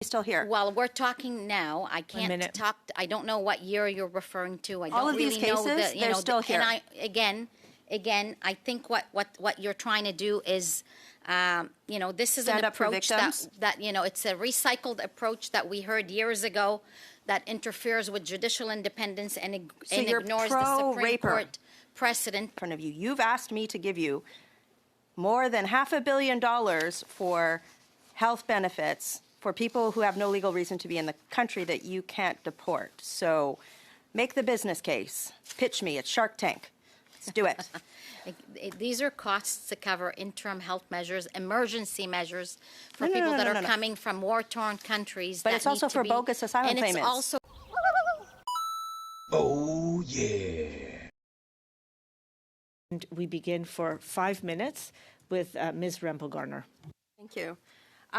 Still here. Well, we're talking now. I can't minute. talk. I don't know what year you're referring to. I don't All of really these cases, know the, they're still here. And again, I think what you're trying to do is, this is Stand an up for approach victims? that it's a recycled approach that we heard years ago that interferes with judicial independence and you're ignores the Supreme pro-raper. Court precedent. In front of you. You've asked me to give you more than $500 million for health benefits for people who have no legal reason to be in the country that you can't deport. So make the business case. Pitch me. It's Shark Tank. Let's do it. These are costs to cover interim health measures, emergency measures for No, people that no, are no. coming from war-torn countries. But that it's also need to for be- bogus asylum and claimants. It's also Oh, yeah. And we begin for 5 minutes with Ms. Rempel-Garner. Thank you.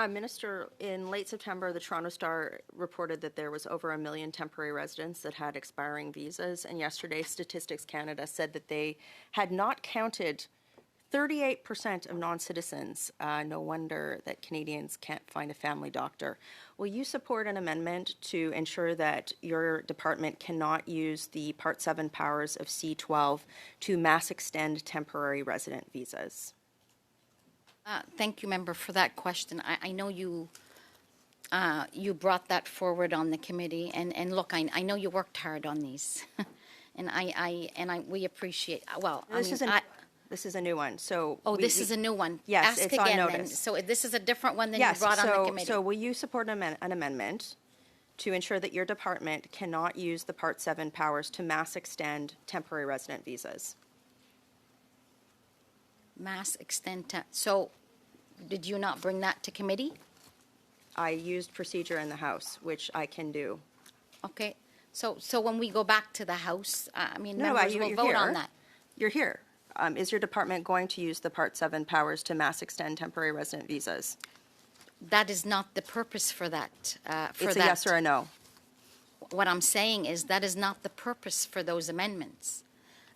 Minister, in late September, the Toronto Star reported that there was over 1 million temporary residents that had expiring visas, and yesterday Statistics Canada said that they had not counted 38% of non-citizens. No wonder that Canadians can't find a family doctor. Will you support an amendment to ensure that your department cannot use the Part 7 powers of C-12 to mass extend temporary resident visas? Thank you, member, for that question. I know you brought that forward on the committee, and look, I know you worked hard on these, and we appreciate. Well, This is a new one. So this is a new one. Yes, Ask it's again, on then. notice. So this is a different one than yes. you brought on the committee. So will you support an amendment to ensure that your department cannot use the Part 7 powers to mass extend temporary resident visas? Mass extent. So, did you not bring that to committee? I used procedure in the House, which I can do. Okay. So when we go back to the House, No, members will you're vote here. on that. You're here. Is your department going to use the Part 7 powers to mass extend temporary resident visas? That is not the purpose for that. It's a yes or a no. What I'm saying is that is not the purpose for those amendments.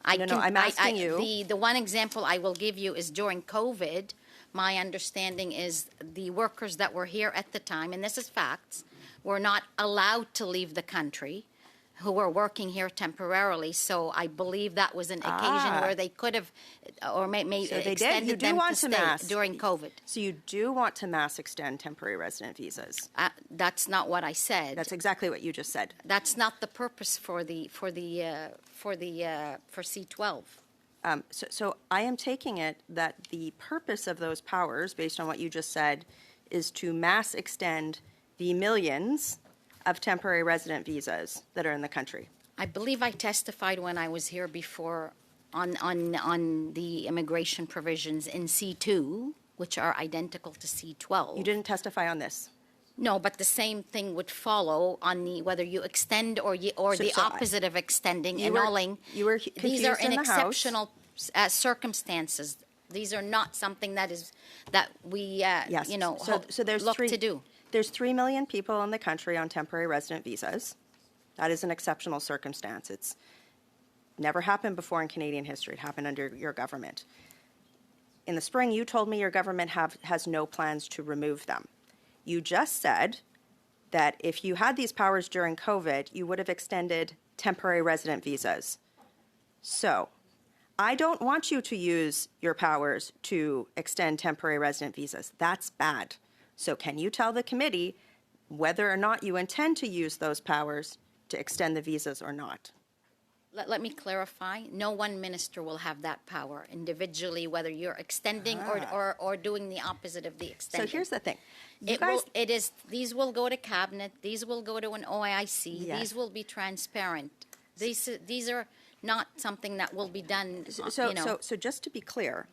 No, I'm asking you. The one example I will give you is during COVID. My understanding is the workers that were here at the time, and this is facts, were not allowed to leave the country, who were working here temporarily. So I believe that was an occasion where they could have, or may So they did? extended You do them want to to stay mass. during COVID. So you do want to mass extend temporary resident visas? That's not what I said. That's exactly what you just said. That's not the purpose for C-12. So I am taking it that the purpose of those powers, based on what you just said, is to mass extend the millions of temporary resident visas that are in the country. I believe I testified when I was here before on the immigration provisions in C2, which are identical to C-12. You didn't testify on this. No, but the same thing would follow on the whether you extend or the opposite of extending, annulling. You were These are confused in the House. exceptional circumstances. These are not something that we Yes. So there's look to do. There's 3 million people in the country on temporary resident visas. That is an exceptional circumstance. It's never happened before in Canadian history. It happened under your government. In the spring, you told me your government has no plans to remove them. You just said that if you had these powers during COVID, you would have extended temporary resident visas. So I don't want you to use your powers to extend temporary resident visas. That's bad. So can you tell the committee whether or not you intend to use those powers to extend the visas or not? Let me clarify. No one minister will have that power individually, whether you're extending or doing the opposite of the extending. So here's the thing. These will go to cabinet. These will go to an OIC. Yes. These will be transparent. These are not something that will be done. So just to be clear,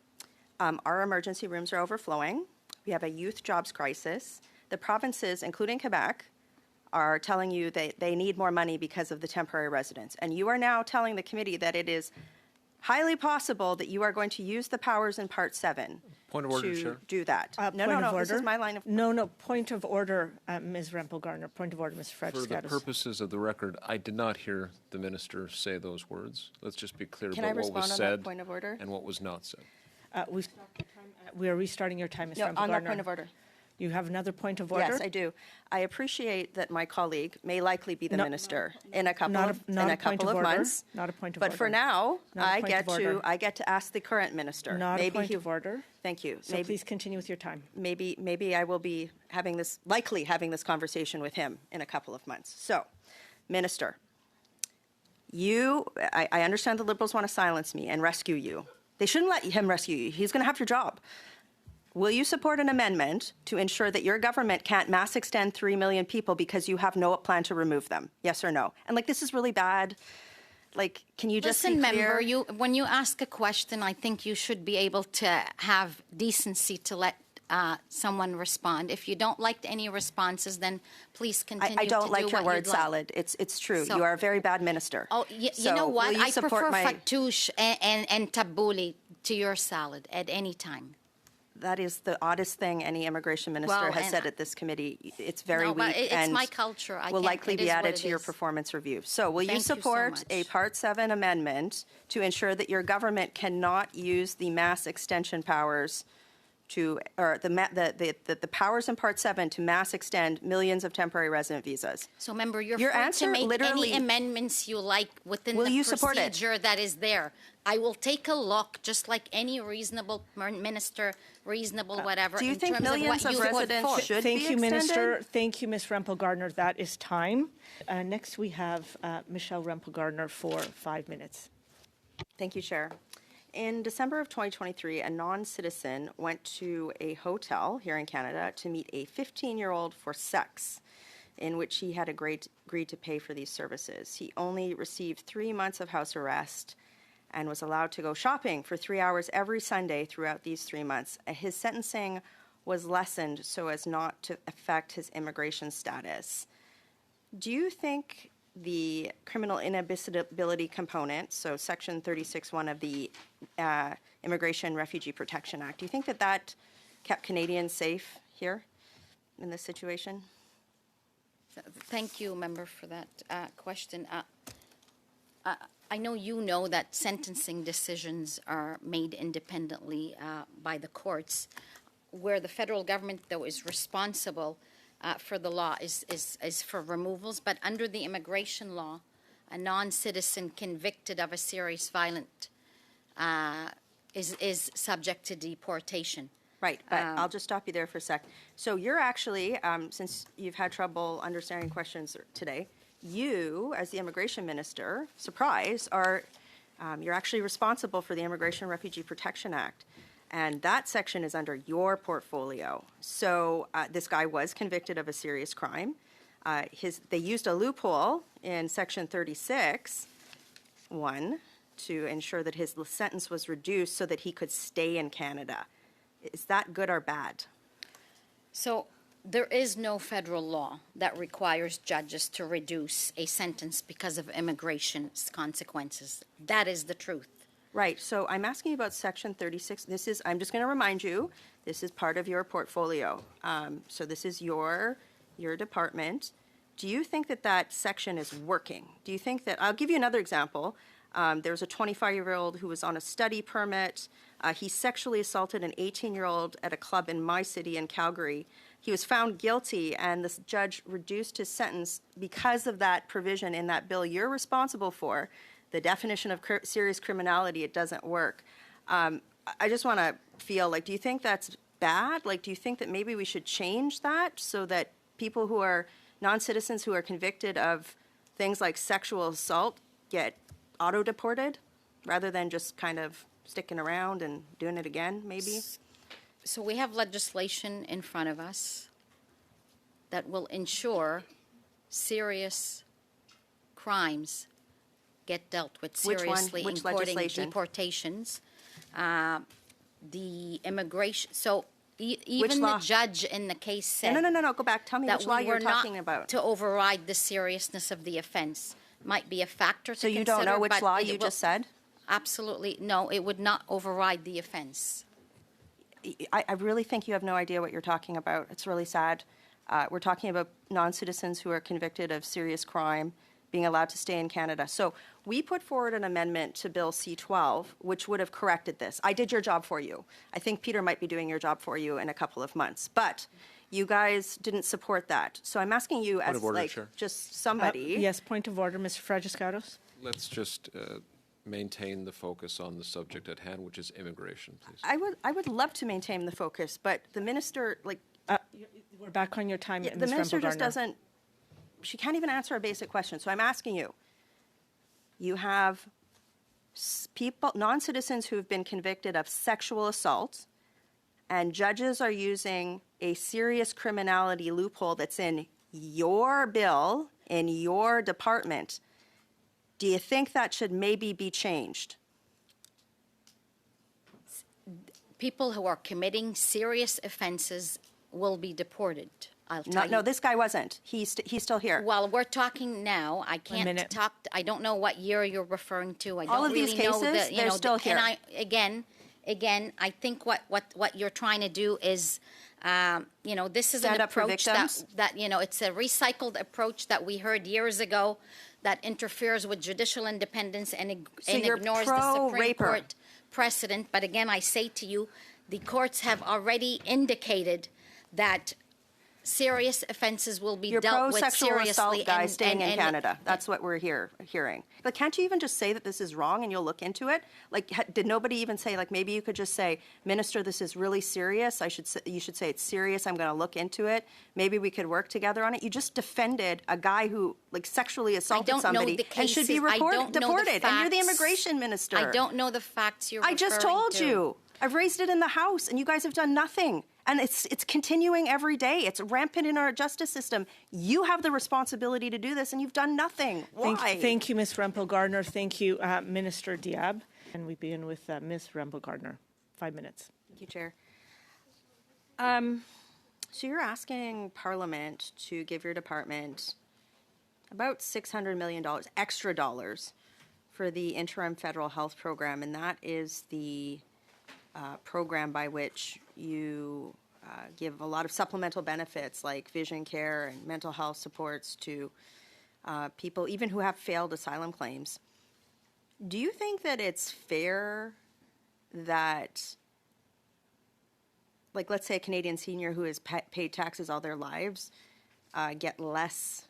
our emergency rooms are overflowing. We have a youth jobs crisis. The provinces, including Cpac, are telling you that they need more money because of the temporary residents. And you are now telling the committee that it is highly possible that you are going to use the powers in Part 7 Point of order, to Chair. do that. No. This is my line of... No, point of order, Ms. Rempel-Garner. Point of order, Mr. For the Frederick. purposes of the record, I did not hear the minister say those words. Let's just be clear Can I about what was respond on that said point of order? and what was not said. We are restarting your time, Ms. No, Rempel-Garner. on that point of order. You have another point of order? Yes, I do. I appreciate that my colleague may likely be the No. minister in a couple Not a- of, not in a a point couple of of order. months. Not a point of But for order. now, Not a I point get of order. I get to ask the current minister. Not a Maybe point he- of order. Thank you. So please continue with your time. Maybe I will be likely having this conversation with him in a couple of months. So, Minister, I understand the Liberals want to silence me and rescue you. They shouldn't let him rescue you. He's going to have your job. Will you support an amendment to ensure that your government can't mass extend 3 million people because you have no plan to remove them? Yes or no? And this is really bad. Can you just Listen, be clear? member, when you ask a question, I think you should be able to have decency to let someone respond. If you don't like any responses, then please continue I don't to like do your what word you'd like. salad. It's true. So- You are a very bad minister. Oh, you So know what? will you I prefer support my- fattoush and tabbouleh to your salad at any time. That is the oddest thing any immigration minister Well, has and said at this committee. It's very No, but weak it's and my culture. I will can't- likely it be is what added it to your is. performance review. So will you Thank you so support a much. Part 7 amendment to ensure that your government cannot use the mass extension powers or the powers in Part 7 to mass extend millions of temporary resident visas? So, member, you're Your free answer to make literally- any amendments you like within Will the you support it? procedure that is there. I will take a look, just like any reasonable minister, reasonable whatever. Do you in think terms millions of of what you put residents forth. should Thank be you, Minister. extended? Thank you, Ms. Rempel-Gardner. That is time. Next, we have Michelle Rempel-Gardner for 5 minutes. Thank you, Chair. In December of 2023, a non-citizen went to a hotel here in Canada to meet a 15-year-old for sex, in which he had agreed to pay for these services. He only received 3 months of house arrest and was allowed to go shopping for 3 hours every Sunday throughout these 3 months. His sentencing was lessened so as not to affect his immigration status. Do you think the criminal inadmissibility component, so Section 36(1) of the Immigration Refugee Protection Act, do you think that kept Canadians safe here in this situation? Thank you, member, for that question. I know you know that sentencing decisions are made independently by the courts, where the federal government, though, is responsible for the law is for removals. But under the immigration law, a non-citizen convicted of a serious violent is subject to deportation. Right, but I'll just stop you there for a sec. So you're actually, since you've had trouble understanding questions today, you, as the immigration minister, surprise, you're actually responsible for the Immigration Refugee Protection Act. And that section is under your portfolio. So this guy was convicted of a serious crime. They used a loophole in Section 36(1) to ensure that his sentence was reduced so that he could stay in Canada. Is that good or bad? So there is no federal law that requires judges to reduce a sentence because of immigration consequences. That is the truth. Right, so I'm asking you about Section 36. I'm just going to remind you, this is part of your portfolio. So this is your department. Do you think that section is working? Do you think that, I'll give you another example. There was a 25-year-old who was on a study permit. He sexually assaulted an 18-year-old at a club in my city in Calgary. He was found guilty, and the judge reduced his sentence because of that provision in that bill you're responsible for. The definition of serious criminality, it doesn't work. I just want to feel do you think that's bad? Do you think that maybe we should change that so that people who are non-citizens who are convicted of things like sexual assault get auto-deported rather than just kind of sticking around and doing it again, maybe? So we have legislation in front of us that will ensure serious crimes get dealt with Which one? seriously, Which including legislation? deportations. The immigration, so even law? the judge in the case said No, go back. Tell me that which law we you're were not talking about. to override the seriousness of the offense. Might be a factor to So you consider, don't know which but law it you will- just said? Absolutely, no, it would not override the offense. I really think you have no idea what you're talking about. It's really sad. We're talking about non-citizens who are convicted of serious crime being allowed to stay in Canada. So we put forward an amendment to Bill C-12, which would have corrected this. I did your job for you. I think Peter might be doing your job for you in a couple of months. But You guys didn't support that. So I'm asking you as of order, like Chair. just somebody. Yes, point of order, Mr. Fragiscatos. Let's just maintain the focus on the subject at hand, which is immigration, please. I would love to maintain the focus, but the minister, like, We're back on your time, the Ms. minister just Rempel-Garner. doesn't, she can't even answer a basic question. So I'm asking you, you have people, non-citizens who have been convicted of sexual assault, and judges are using a serious criminality loophole that's in your bill, in your department. Do you think that should maybe be changed? People who are committing serious offenses will be deported. I'll tell you. No, this guy wasn't. He's still here. Well, we're talking now. I can't minute. talk. I don't know what year you're referring to. I All don't of these really know cases, the, they're still here. And I again, I think what you're trying to do is, this is Stand an up for approach victims? that it's a recycled approach that we heard years ago that interferes with judicial independence and you're ignores the Supreme pro-raper. Court precedent. But again, I say to you, the courts have already indicated that serious offenses will be You're dealt with pro-sexual seriously. assault guy staying in and- Canada. That's what we're hearing. Like, can't you even just say that this is wrong and you'll look into it? Like, did nobody even say, like, maybe you could just say, Minister, this is really serious. You should say it's serious. I'm going to look into it. Maybe we could work together on it. You just defended a guy who, like, sexually assaulted don't know somebody the and should be cases. I don't know the deported. And you're the facts. immigration minister. I don't know the facts you're I just referring told to. you. I've raised it in the House, and you guys have done nothing. And it's continuing every day. It's rampant in our justice system. You have the responsibility to do this, and you've done nothing. Why? Thank you, Ms. Rempel-Garner. Thank you, Minister Diab. And we begin with Ms. Rempel-Garner. 5 minutes. Thank you, Chair. So you're asking Parliament to give your department about $600 million, extra dollars, for the interim federal health program, and that is the program by which you give a lot of supplemental benefits like vision care and mental health supports to people even who have failed asylum claims. Do you think that it's fair that, like, let's say a Canadian senior who has paid taxes all their lives get less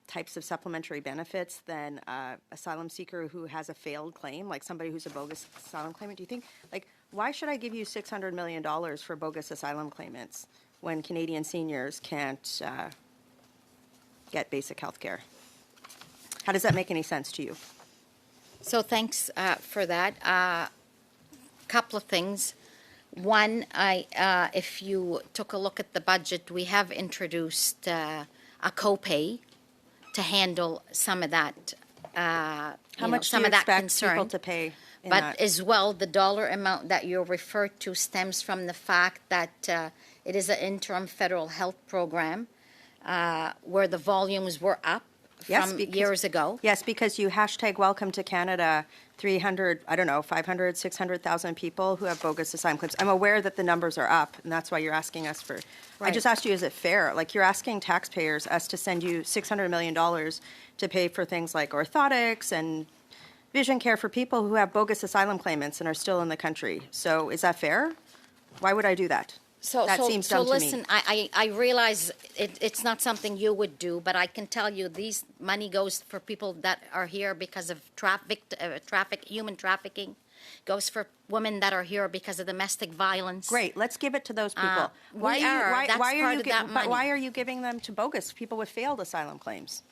types of supplementary benefits than asylum seeker who has a failed claim, like somebody who's a bogus asylum claimant? Do you think, like, why should I give you $600 million for bogus asylum claimants when Canadian seniors can't get basic health care? How does that make any sense to you? So thanks for that. Couple of things. One, if you took a look at the budget, we have introduced a copay to handle some of that. How much some do you of that expect concern. people to pay in But that? as well, the dollar amount that you referred to stems from the fact that it is an interim federal health program where the volumes were up from years ago. Yes, because you #Welcome to Canada 300, 500, 600,000 people who have bogus asylum claims. I'm aware that the numbers are up, and that's why you're asking us for. I Right. just asked you, is it fair? Like, you're asking taxpayers, us to send you $600 million to pay for things like orthotics and vision care for people who have bogus asylum claimants and are still in the country. So is that fair? Why would I do that? That seems dumb to me. Listen, I realize it's not something you would do, but I can tell you these money goes for people that are here because of human trafficking, goes for women that are here because of domestic violence. Great, let's give it to those people. That's part of that But money. why are you giving them to bogus people with failed asylum claims?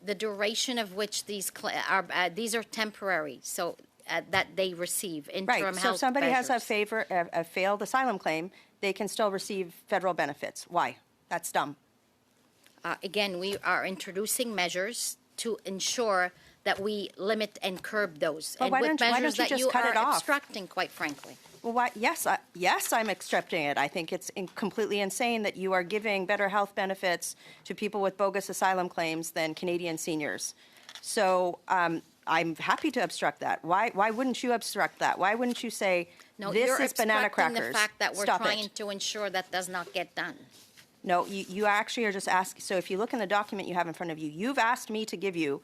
The duration of which these are temporary, so that they receive interim Right, health so if somebody has measures. a failed asylum claim, they can still receive federal benefits. Why? That's dumb. Again, we are introducing measures to ensure that we limit and curb those. But and why with don't you measures just that you cut it are off? obstructing, quite frankly. Well, why? Yes, I'm accepting it. I think it's completely insane that you are giving better health benefits to people with bogus asylum claims than Canadian seniors. So I'm happy to obstruct that. Why wouldn't you obstruct that? Why wouldn't you say, No, this you're is banana obstructing crackers? the fact that we're Stop trying it. to ensure that does not get done. No, you actually are just asking. So if you look in the document you have in front of you, you've asked me to give you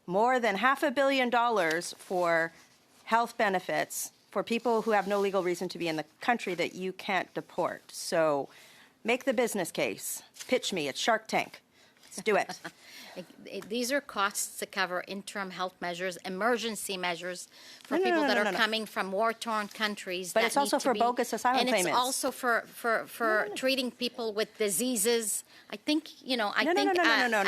more than $500 million for health benefits for people who have no legal reason to be in the country that you can't deport. So make the business case. Pitch me. It's Shark Tank. Let's do it. These are costs to cover interim health measures, emergency measures for No, no, people no, that no, are no, no. coming from war-torn countries. But that it's also need to for be- bogus asylum and claimants. it's also for treating people with diseases. I think, you know, I No, think... no.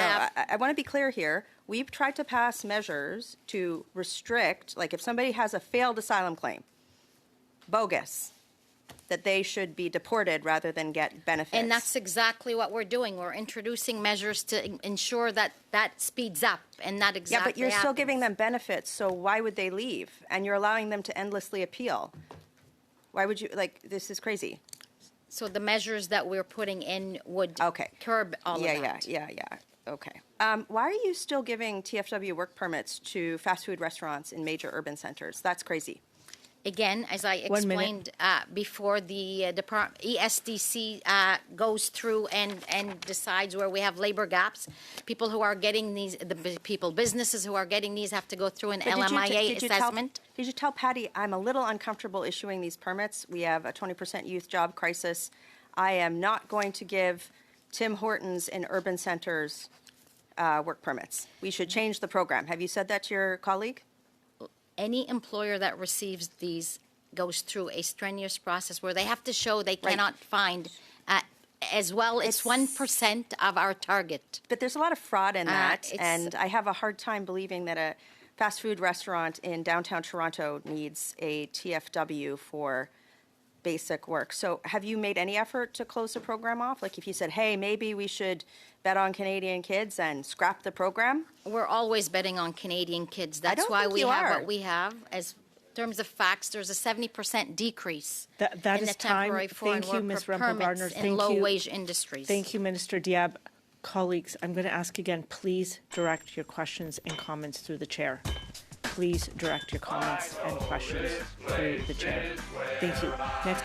I want to be clear here. We've tried to pass measures to restrict, like if somebody has a failed asylum claim, bogus, that they should be deported rather than get benefits. And that's exactly what we're doing. We're introducing measures to ensure that that speeds up, and that exactly Yeah, but you're still happens. giving them benefits, so why would they leave? And you're allowing them to endlessly appeal. Why would you, like, this is crazy. So the measures that we're putting in would Okay. curb all of that. Yeah. Okay. Why are you still giving TFW work permits to fast food restaurants in major urban centers? That's crazy. Again, as I 1 minute. explained before, the ESDC goes through and decides where we have labor gaps. People who are getting these, businesses who are getting these have to go through an But LMIA assessment. Did you tell Patty, I'm a little uncomfortable issuing these permits? We have a 20% youth job crisis. I am not going to give Tim Hortons in urban centers work permits. We should change the program. Have you said that to your colleague? Any employer that receives these goes through a strenuous process where they have to show they cannot find, as well, it's 1% of our target. But there's a lot of fraud in that, it's- and I have a hard time believing that a fast food restaurant in downtown Toronto needs a TFW for basic work. So have you made any effort to close the program off? Like if you said, hey, maybe we should bet on Canadian kids and scrap the program? We're always betting on Canadian kids. That's don't why think we you have are. what we have. As in terms of facts, there's a 70% decrease That in is the time. temporary foreign Thank you, Ms. worker permits Rempel-Gardner. in Thank you. low-wage industries. Thank you, Minister Diab. Colleagues, I'm going to ask again, please direct your questions and comments through the chair. Please direct your comments and questions through the chair. Thank you. Next.